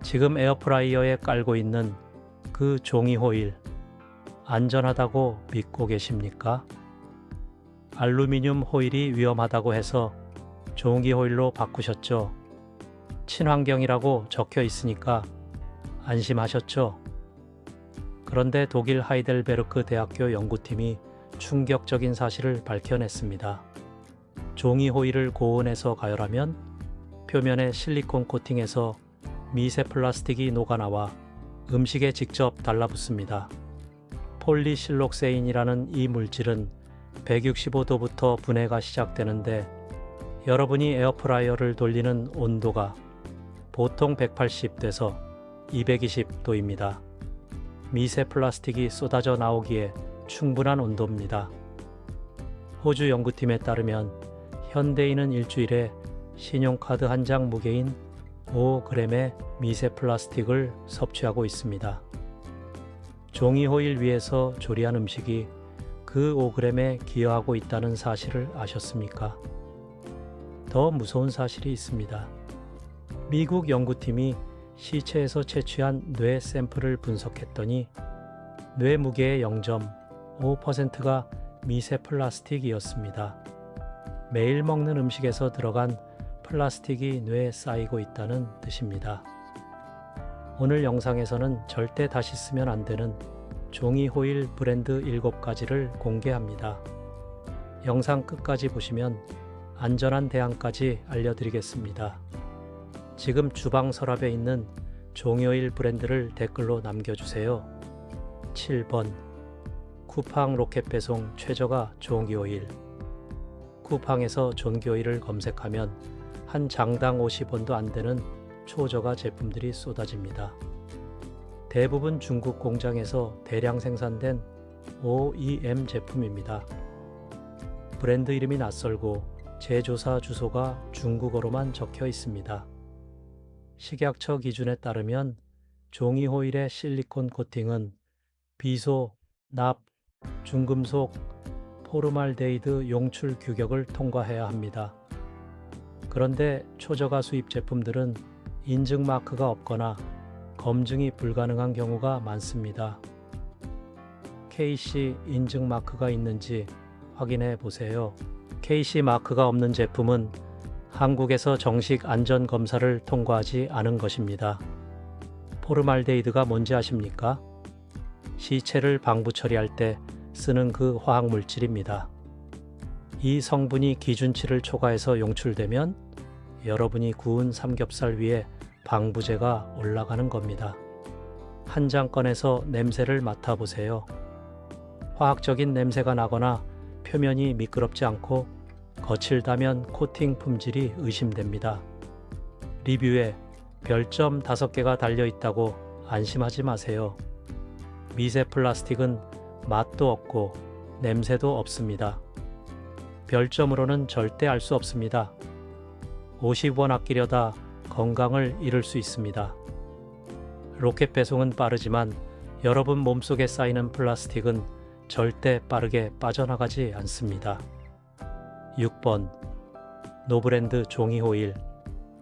지금 에어프라이어에 깔고 있는 그 종이 호일 안전하다고 믿고 계십니까? 알루미늄 호일이 위험하다고 해서 종이 호일로 바꾸셨죠? 친환경이라고 적혀 있으니까 안심하셨죠? 그런데 독일 하이델베르크 대학교 연구팀이 충격적인 사실을 밝혀냈습니다. 종이 호일을 고온에서 가열하면 표면에 실리콘 코팅에서 미세 플라스틱이 녹아나와 음식에 직접 달라붙습니다. 폴리실록세인이라는 이 물질은 165도부터 분해가 시작되는데 여러분이 에어프라이어를 돌리는 온도가 보통 180도에서 220도입니다. 미세 플라스틱이 쏟아져 나오기에 충분한 온도입니다. 호주 연구팀에 따르면 현대인은 일주일에 신용카드 한 장 무게인 5g의 미세 플라스틱을 섭취하고 있습니다. 종이 호일 위에서 조리한 음식이 그 5g에 기여하고 있다는 사실을 아셨습니까? 더 무서운 사실이 있습니다. 미국 연구팀이 시체에서 채취한 뇌 샘플을 분석했더니 뇌 무게의 0.5%가 미세 플라스틱이었습니다. 매일 먹는 음식에서 들어간 플라스틱이 뇌에 쌓이고 있다는 뜻입니다. 오늘 영상에서는 절대 다시 쓰면 안 되는 종이 호일 브랜드 7가지를 공개합니다. 영상 끝까지 보시면 안전한 대안까지 알려드리겠습니다. 지금 주방 서랍에 있는 종이 호일 브랜드를 댓글로 남겨주세요. 7번 쿠팡 로켓 배송 최저가 종이 호일. 쿠팡에서 종이 호일을 검색하면 한 장당 50원도 안 되는 초저가 제품들이 쏟아집니다. 대부분 중국 공장에서 대량 생산된 OEM 제품입니다. 브랜드 이름이 낯설고 제조사 주소가 중국어로만 적혀 있습니다. 식약처 기준에 따르면 종이 호일의 실리콘 코팅은 비소, 납, 중금속, 포르말데이드 용출 규격을 통과해야 합니다. 그런데 초저가 수입 제품들은 인증 마크가 없거나 검증이 불가능한 경우가 많습니다. KC 인증 마크가 있는지 확인해 보세요. KC 마크가 없는 제품은 한국에서 정식 안전 검사를 통과하지 않은 것입니다. 포르말데이드가 뭔지 아십니까? 시체를 방부 처리할 때 쓰는 그 화학 물질입니다. 이 성분이 기준치를 초과해서 용출되면 여러분이 구운 삼겹살 위에 방부제가 올라가는 겁니다. 한 장 꺼내서 냄새를 맡아보세요. 화학적인 냄새가 나거나 표면이 미끄럽지 않고 거칠다면 코팅 품질이 의심됩니다. 리뷰에 별점 5개가 달려있다고 안심하지 마세요. 미세 플라스틱은 맛도 없고 냄새도 없습니다. 별점으로는 절대 알 수 없습니다. 50원 아끼려다 건강을 잃을 수 있습니다. 로켓 배송은 빠르지만 여러분 몸속에 쌓이는 플라스틱은 절대 빠르게 빠져나가지 않습니다. 6번 노브랜드 종이 호일.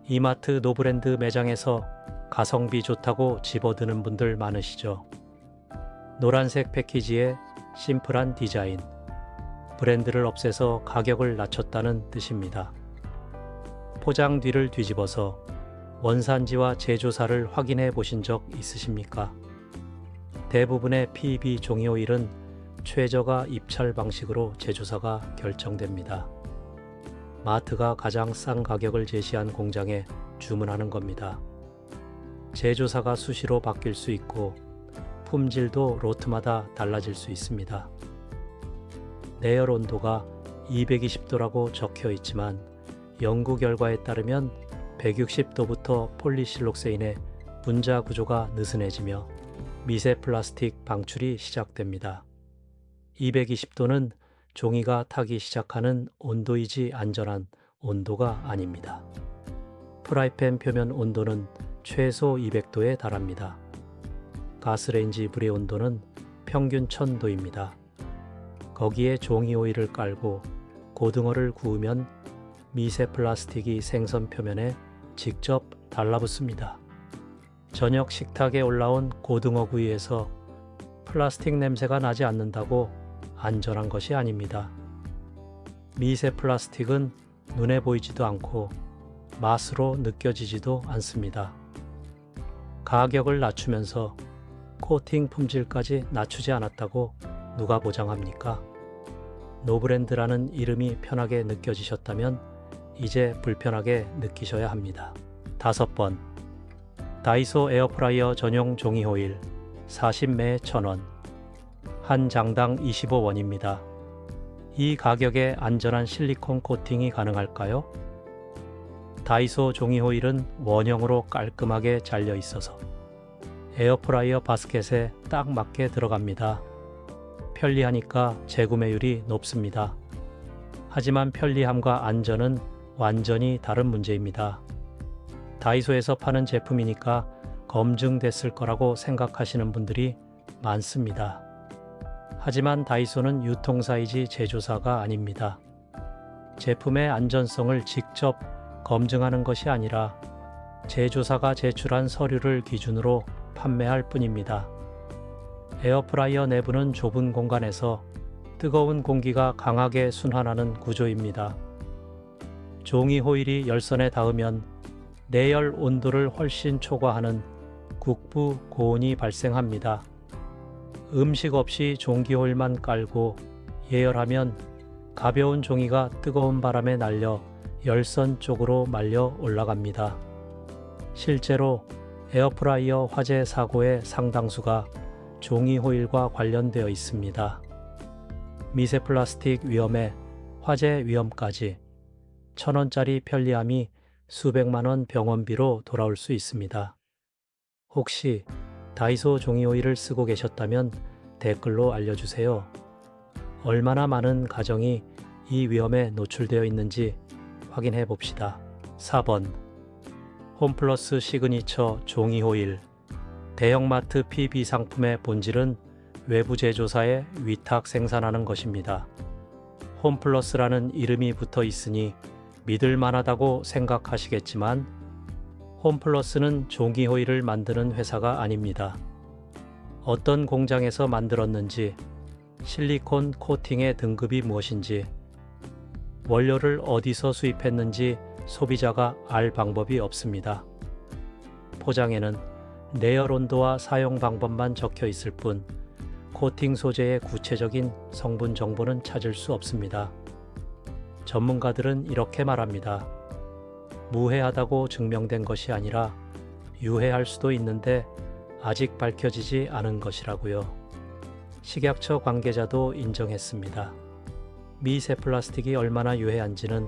이마트 노브랜드 매장에서 가성비 좋다고 집어드는 분들 많으시죠? 노란색 패키지에 심플한 디자인, 브랜드를 없애서 가격을 낮췄다는 뜻입니다. 포장 뒤를 뒤집어서 원산지와 제조사를 확인해 보신 적 있으십니까? 대부분의 PB 종이 호일은 최저가 입찰 방식으로 제조사가 결정됩니다. 마트가 가장 싼 가격을 제시한 공장에 주문하는 겁니다. 제조사가 수시로 바뀔 수 있고 품질도 로트마다 달라질 수 있습니다. 내열 온도가 220도라고 적혀 있지만 연구 결과에 따르면 160도부터 폴리실록세인의 분자 구조가 느슨해지며 미세 플라스틱 방출이 시작됩니다. 220도는 종이가 타기 시작하는 온도이지 안전한 온도가 아닙니다. 프라이팬 표면 온도는 최소 200도에 달합니다. 가스레인지 불의 온도는 평균 1000도입니다. 거기에 종이 오일을 깔고 고등어를 구우면 미세 플라스틱이 생선 표면에 직접 달라붙습니다. 저녁 식탁에 올라온 고등어 구이에서 플라스틱 냄새가 나지 않는다고 안전한 것이 아닙니다. 미세 플라스틱은 눈에 보이지도 않고 맛으로 느껴지지도 않습니다. 가격을 낮추면서 코팅 품질까지 낮추지 않았다고 누가 보장합니까? 노브랜드라는 이름이 편하게 느껴지셨다면 이제 불편하게 느끼셔야 합니다. 5번, 다이소 에어프라이어 전용 종이 호일 40매에 1,000원, 한 장당 25원입니다. 이 가격에 안전한 실리콘 코팅이 가능할까요? 다이소 종이 호일은 원형으로 깔끔하게 잘려 있어서 에어프라이어 바스켓에 딱 맞게 들어갑니다. 편리하니까 재구매율이 높습니다. 하지만 편리함과 안전은 완전히 다른 문제입니다. 다이소에서 파는 제품이니까 검증됐을 거라고 생각하시는 분들이 많습니다. 하지만 다이소는 유통사이지 제조사가 아닙니다. 제품의 안전성을 직접 검증하는 것이 아니라 제조사가 제출한 서류를 기준으로 판매할 뿐입니다. 에어프라이어 내부는 좁은 공간에서 뜨거운 공기가 강하게 순환하는 구조입니다. 종이 호일이 열선에 닿으면 내열 온도를 훨씬 초과하는 국부 고온이 발생합니다. 음식 없이 종기 호일만 깔고 예열하면 가벼운 종이가 뜨거운 바람에 날려 열선 쪽으로 말려 올라갑니다. 실제로 에어프라이어 화재 사고의 상당수가 종이 호일과 관련되어 있습니다. 미세 플라스틱 위험에 화재 위험까지 1,000원짜리 편리함이 수백만원 병원비로 돌아올 수 있습니다. 혹시 다이소 종이 호일을 쓰고 계셨다면 댓글로 알려주세요. 얼마나 많은 가정이 이 위험에 노출되어 있는지 확인해 봅시다. 4번, 홈플러스 시그니처 종이 호일. 대형마트 PB 상품의 본질은 외부 제조사에 위탁 생산하는 것입니다. 홈플러스라는 이름이 붙어 있으니 믿을 만하다고 생각하시겠지만 홈플러스는 종이 호일을 만드는 회사가 아닙니다. 어떤 공장에서 만들었는지, 실리콘 코팅의 등급이 무엇인지, 원료를 어디서 수입했는지 소비자가 알 방법이 없습니다. 포장에는 내열 온도와 사용 방법만 적혀 있을 뿐 코팅 소재의 구체적인 성분 정보는 찾을 수 없습니다. 전문가들은 이렇게 말합니다. 무해하다고 증명된 것이 아니라 유해할 수도 있는데 아직 밝혀지지 않은 것이라고요. 식약처 관계자도 인정했습니다. 미세 플라스틱이 얼마나 유해한지는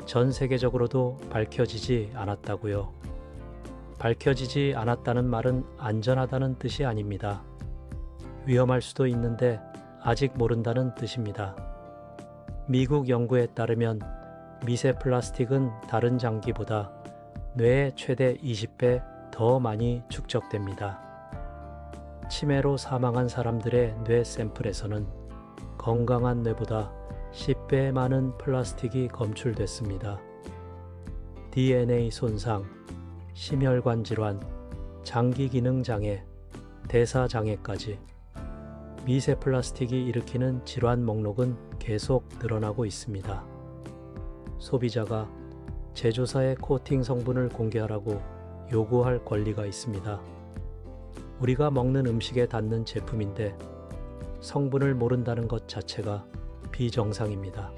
전 세계적으로도 밝혀지지 않았다고요. 밝혀지지 않았다는 말은 안전하다는 뜻이 아닙니다. 위험할 수도 있는데 아직 모른다는 뜻입니다. 미국 연구에 따르면 미세 플라스틱은 다른 장기보다 뇌에 최대 20배 더 많이 축적됩니다. 치매로 사망한 사람들의 뇌 샘플에서는 건강한 뇌보다 10배 많은 플라스틱이 검출됐습니다. DNA 손상, 심혈관 질환, 장기 기능 장애, 대사 장애까지 미세 플라스틱이 일으키는 질환 목록은 계속 늘어나고 있습니다. 소비자가 제조사의 코팅 성분을 공개하라고 요구할 권리가 있습니다. 우리가 먹는 음식에 닿는 제품인데 성분을 모른다는 것 자체가 비정상입니다.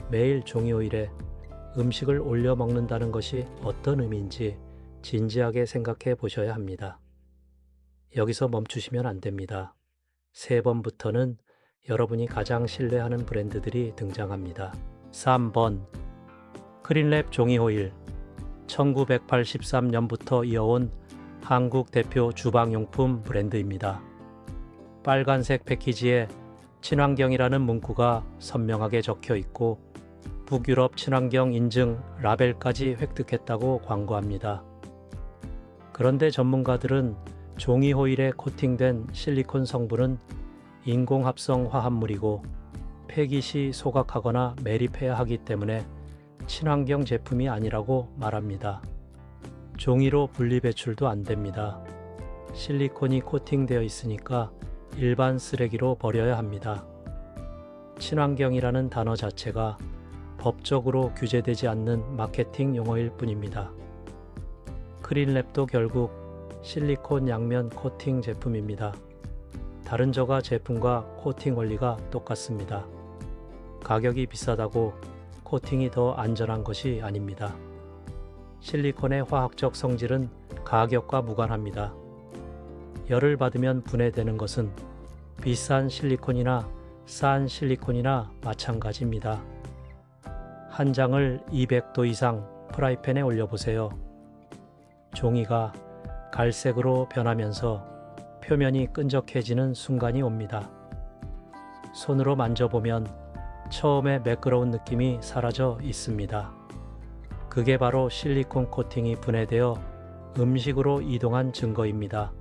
매일 종이 호일에 음식을 올려 먹는다는 것이 어떤 의미인지 진지하게 생각해 보셔야 합니다. 여기서 멈추시면 안 됩니다. 3번부터는 여러분이 가장 신뢰하는 브랜드들이 등장합니다. 3번, 크린랩 종이 호일. 1983년부터 이어온 한국 대표 주방용품 브랜드입니다. 빨간색 패키지에 친환경이라는 문구가 선명하게 적혀 있고 북유럽 친환경 인증 라벨까지 획득했다고 광고합니다. 그런데 전문가들은 종이 호일에 코팅된 실리콘 성분은 인공합성 화합물이고 폐기 시 소각하거나 매립해야 하기 때문에 친환경 제품이 아니라고 말합니다. 종이로 분리 배출도 안 됩니다. 실리콘이 코팅되어 있으니까 일반 쓰레기로 버려야 합니다. 친환경이라는 단어 자체가 법적으로 규제되지 않는 마케팅 용어일 뿐입니다. 크린랩도 결국 실리콘 양면 코팅 제품입니다. 다른 저가 제품과 코팅 원리가 똑같습니다. 가격이 비싸다고 코팅이 더 안전한 것이 아닙니다. 실리콘의 화학적 성질은 가격과 무관합니다. 열을 받으면 분해되는 것은 비싼 실리콘이나 싼 실리콘이나 마찬가지입니다. 한 장을 200도 이상 프라이팬에 올려보세요. 종이가 갈색으로 변하면서 표면이 끈적해지는 순간이 옵니다. 손으로 만져보면 처음에 매끄러운 느낌이 사라져 있습니다. 그게 바로 실리콘 코팅이 분해되어 음식으로 이동한 증거입니다.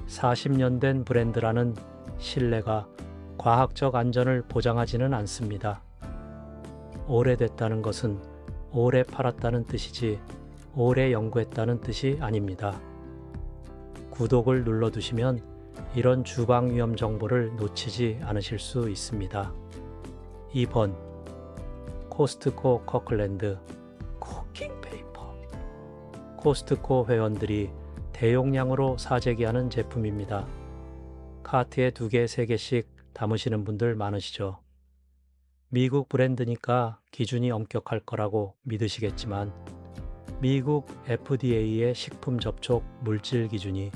40년 된 브랜드라는 신뢰가 과학적 안전을 보장하지는 않습니다. 오래됐다는 것은 오래 팔았다는 뜻이지 오래 연구했다는 뜻이 아닙니다. 구독을 눌러두시면 이런 주방 위험 정보를 놓치지 않으실 수 있습니다. 2번 코스트코 커클랜드 쿠킹 페이퍼. 코스트코 회원들이 대용량으로 사재기하는 제품입니다. 카트에 2개, 3개씩 담으시는 분들 많으시죠? 미국 브랜드니까 기준이 엄격할 거라고 믿으시겠지만 미국 FDA의 식품 접촉 물질 기준이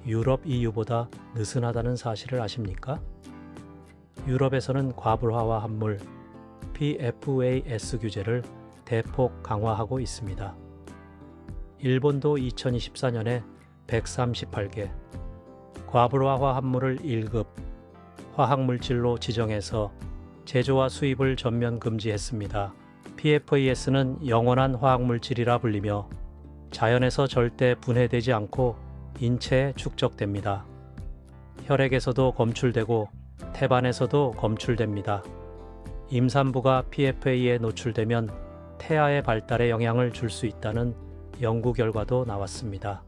유럽 EU보다 느슨하다는 사실을 아십니까? 유럽에서는 과불화와 함물 PFAS 규제를 대폭 강화하고 있습니다. 일본도 2024년에 138개, 과불화화 합물을 1급 화학물질로 지정해서 제조와 수입을 전면 금지했습니다. PFAS는 영원한 화학물질이라 불리며 자연에서 절대 분해되지 않고 인체에 축적됩니다. 혈액에서도 검출되고 태반에서도 검출됩니다. 임산부가 PFA에 노출되면 태아의 발달에 영향을 줄 수 있다는 연구 결과도 나왔습니다.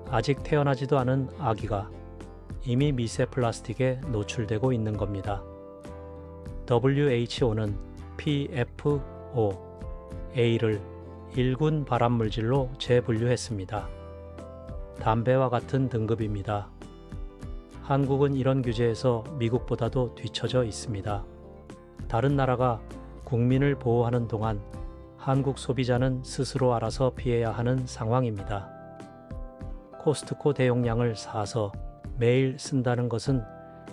아직 태어나지도 않은 아기가 이미 미세 플라스틱에 노출되고 있는 겁니다. WHO는 PFOA를 1군 발암물질로 재분류했습니다. 담배와 같은 등급입니다. 한국은 이런 규제에서 미국보다도 뒤처져 있습니다. 다른 나라가 국민을 보호하는 동안 한국 소비자는 스스로 알아서 피해야 하는 상황입니다. 코스트코 대용량을 사서 매일 쓴다는 것은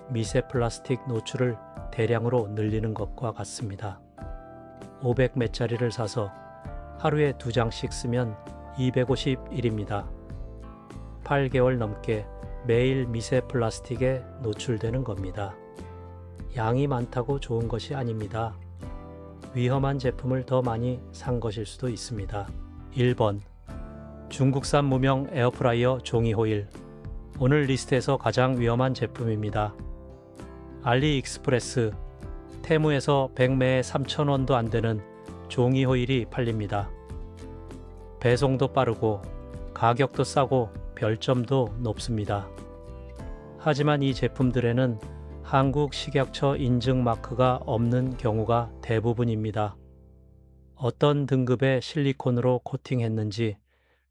미세 플라스틱 노출을 대량으로 늘리는 것과 같습니다. 500매짜리를 사서 하루에 2장씩 쓰면 251입니다. 8개월 넘게 매일 미세 플라스틱에 노출되는 겁니다. 양이 많다고 좋은 것이 아닙니다. 위험한 제품을 더 많이 산 것일 수도 있습니다. 1번 중국산 무명 에어프라이어 종이 호일. 오늘 리스트에서 가장 위험한 제품입니다. 알리익스프레스, 테무에서 100매에 3,000원도 안 되는 종이 호일이 팔립니다. 배송도 빠르고 가격도 싸고 별점도 높습니다. 하지만 이 제품들에는 한국 식약처 인증 마크가 없는 경우가 대부분입니다. 어떤 등급의 실리콘으로 코팅했는지,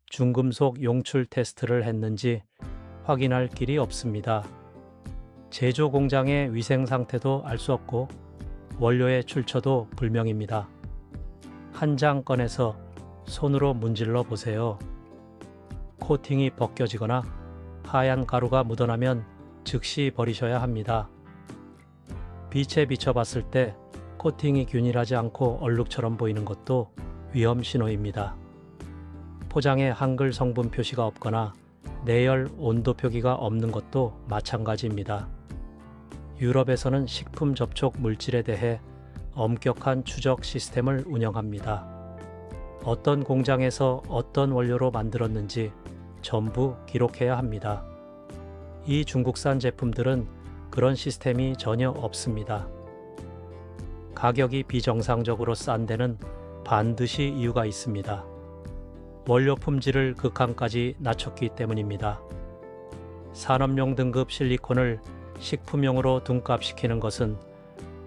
중금속 용출 테스트를 했는지 확인할 길이 없습니다. 제조 공장의 위생 상태도 알 수 없고 원료의 출처도 불명입니다. 한 장 꺼내서 손으로 문질러 보세요. 코팅이 벗겨지거나 하얀 가루가 묻어나면 즉시 버리셔야 합니다. 빛에 비춰봤을 때 코팅이 균일하지 않고 얼룩처럼 보이는 것도 위험 신호입니다. 포장에 한글 성분 표시가 없거나 내열 온도 표기가 없는 것도 마찬가지입니다. 유럽에서는 식품 접촉 물질에 대해 엄격한 추적 시스템을 운영합니다. 어떤 공장에서 어떤 원료로 만들었는지 전부 기록해야 합니다. 이 중국산 제품들은 그런 시스템이 전혀 없습니다. 가격이 비정상적으로 싼 데는 반드시 이유가 있습니다. 원료 품질을 극한까지 낮췄기 때문입니다. 산업용 등급 실리콘을 식품용으로 둔갑시키는 것은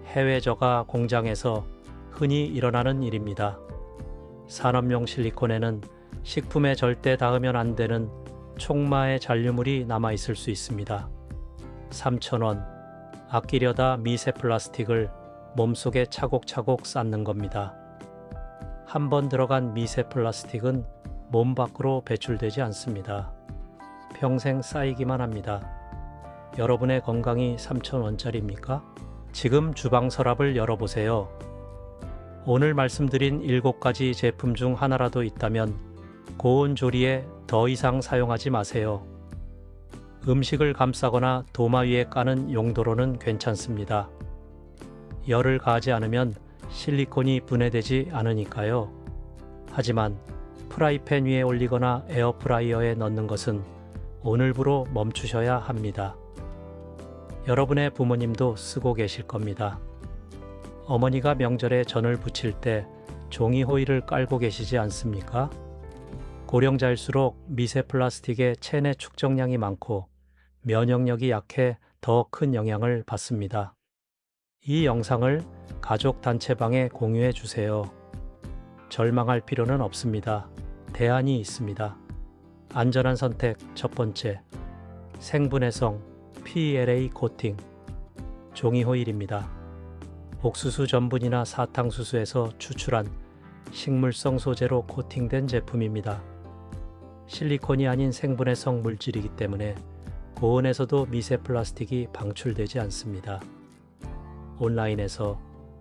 해외 저가 공장에서 흔히 일어나는 일입니다. 산업용 실리콘에는 식품에 절대 닿으면 안 되는 촉마의 잔류물이 남아 있을 수 있습니다. 3,000원. 아끼려다 미세 플라스틱을 몸속에 차곡차곡 쌓는 겁니다. 한 번 들어간 미세 플라스틱은 몸 밖으로 배출되지 않습니다. 평생 쌓이기만 합니다. 여러분의 건강이 3,000원짜리입니까? 지금 주방 서랍을 열어보세요. 오늘 말씀드린 7가지 제품 중 하나라도 있다면 고온 조리에 더 이상 사용하지 마세요. 음식을 감싸거나 도마 위에 까는 용도로는 괜찮습니다. 열을 가하지 않으면 실리콘이 분해되지 않으니까요. 하지만 프라이팬 위에 올리거나 에어프라이어에 넣는 것은 오늘부로 멈추셔야 합니다. 여러분의 부모님도 쓰고 계실 겁니다. 어머니가 명절에 전을 부칠 때 종이 호일을 깔고 계시지 않습니까? 고령자일수록 미세 플라스틱의 체내 축적량이 많고 면역력이 약해 더 큰 영향을 받습니다. 이 영상을 가족 단체방에 공유해 주세요. 절망할 필요는 없습니다. 대안이 있습니다. 안전한 선택 첫 번째, 생분해성 PLA 코팅 종이 호일입니다. 옥수수 전분이나 사탕수수에서 추출한 식물성 소재로 코팅된 제품입니다. 실리콘이 아닌 생분해성 물질이기 때문에 고온에서도 미세 플라스틱이 방출되지 않습니다. 온라인에서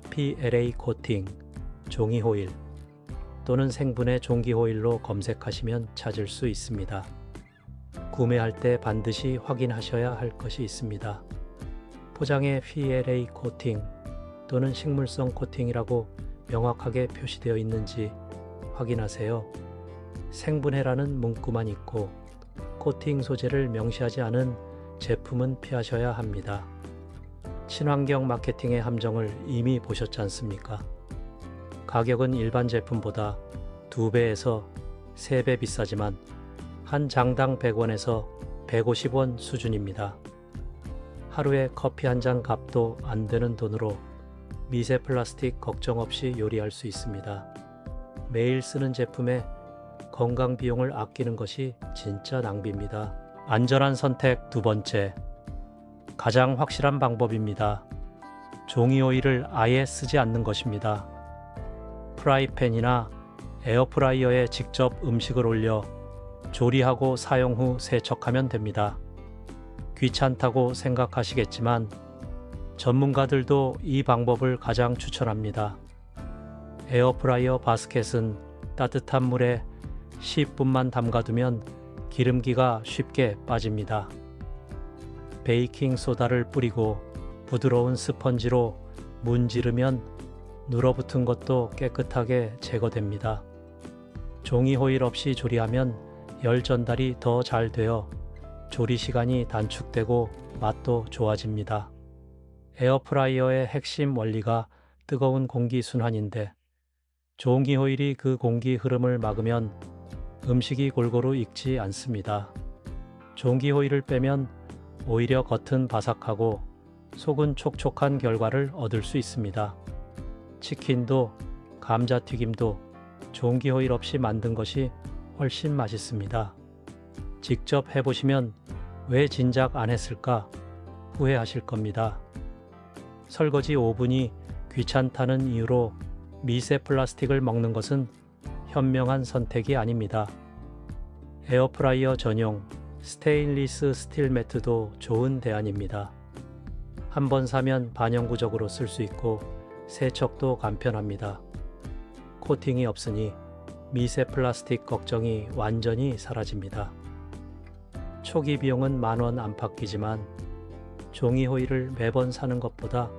PLA 코팅 종이 호일 또는 생분해 종기 호일로 검색하시면 찾을 수 있습니다. 구매할 때 반드시 확인하셔야 할 것이 있습니다. 포장에 PLA 코팅 또는 식물성 코팅이라고 명확하게 표시되어 있는지 확인하세요. 생분해라는 문구만 있고 코팅 소재를 명시하지 않은 제품은 피하셔야 합니다. 친환경 마케팅의 함정을 이미 보셨지 않습니까? 가격은 일반 제품보다 2배에서 3배 비싸지만 한 장당 100원에서 150원 수준입니다. 하루에 커피 한 잔 값도 안 되는 돈으로 미세 플라스틱 걱정 없이 요리할 수 있습니다. 매일 쓰는 제품에 건강 비용을 아끼는 것이 진짜 낭비입니다. 안전한 선택 두 번째, 가장 확실한 방법입니다. 종이 호일을 아예 쓰지 않는 것입니다. 프라이팬이나 에어프라이어에 직접 음식을 올려 조리하고 사용 후 세척하면 됩니다. 귀찮다고 생각하시겠지만 전문가들도 이 방법을 가장 추천합니다. 에어프라이어 바스켓은 따뜻한 물에 10분만 담가두면 기름기가 쉽게 빠집니다. 베이킹 소다를 뿌리고 부드러운 스펀지로 문지르면 눌어붙은 것도 깨끗하게 제거됩니다. 종이 호일 없이 조리하면 열 전달이 더 잘 되어 조리 시간이 단축되고 맛도 좋아집니다. 에어프라이어의 핵심 원리가 뜨거운 공기 순환인데 종이 호일이 그 공기 흐름을 막으면 음식이 골고루 익지 않습니다. 종이 호일을 빼면 오히려 겉은 바삭하고 속은 촉촉한 결과를 얻을 수 있습니다. 치킨도 감자튀김도 종이 호일 없이 만든 것이 훨씬 맛있습니다. 직접 해보시면 왜 진작 안 했을까 후회하실 겁니다. 설거지 5분이 귀찮다는 이유로 미세 플라스틱을 먹는 것은 현명한 선택이 아닙니다. 에어프라이어 전용 스테인리스 스틸 매트도 좋은 대안입니다. 한번 사면 반영구적으로 쓸 수 있고 세척도 간편합니다. 코팅이 없으니 미세 플라스틱 걱정이 완전히 사라집니다. 초기 비용은 만원 안팎이지만 종이 호일을 매번 사는 것보다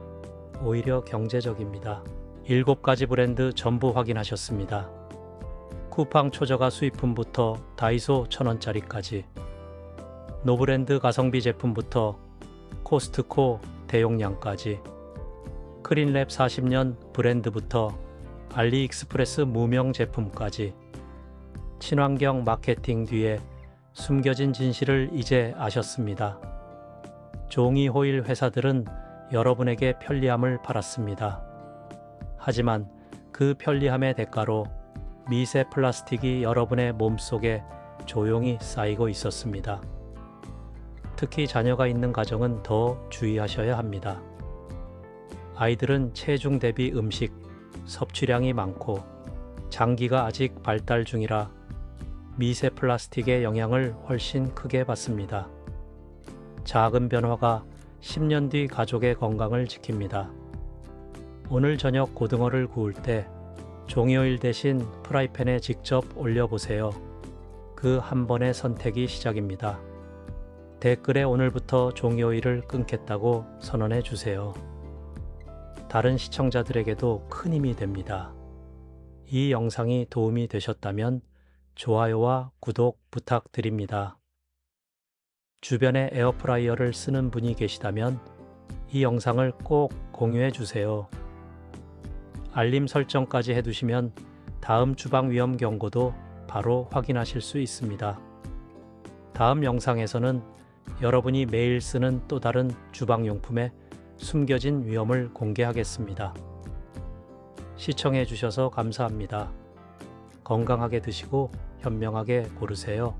오히려 경제적입니다. 7가지 브랜드 전부 확인하셨습니다. 쿠팡 초저가 수입품부터 다이소 1000원짜리까지, 노브랜드 가성비 제품부터 코스트코 대용량까지, 크린랩 40년 브랜드부터 알리익스프레스 무명 제품까지 친환경 마케팅 뒤에 숨겨진 진실을 이제 아셨습니다. 종이 호일 회사들은 여러분에게 편리함을 팔았습니다. 하지만 그 편리함의 대가로 미세 플라스틱이 여러분의 몸속에 조용히 쌓이고 있었습니다. 특히 자녀가 있는 가정은 더 주의하셔야 합니다. 아이들은 체중 대비 음식, 섭취량이 많고 장기가 아직 발달 중이라 미세 플라스틱의 영향을 훨씬 크게 받습니다. 작은 변화가 10년 뒤 가족의 건강을 지킵니다. 오늘 저녁 고등어를 구울 때 종이오일 대신 프라이팬에 직접 올려보세요. 그 한 번의 선택이 시작입니다. 댓글에 오늘부터 종이오일을 끊겠다고 선언해 주세요. 다른 시청자들에게도 큰 힘이 됩니다. 이 영상이 도움이 되셨다면 좋아요와 구독 부탁드립니다. 주변에 에어프라이어를 쓰는 분이 계시다면 이 영상을 꼭 공유해 주세요. 알림 설정까지 해두시면 다음 주방 위험 경고도 바로 확인하실 수 있습니다. 다음 영상에서는 여러분이 매일 쓰는 또 다른 주방용품의 숨겨진 위험을 공개하겠습니다. 시청해 주셔서 감사합니다. 건강하게 드시고 현명하게 고르세요.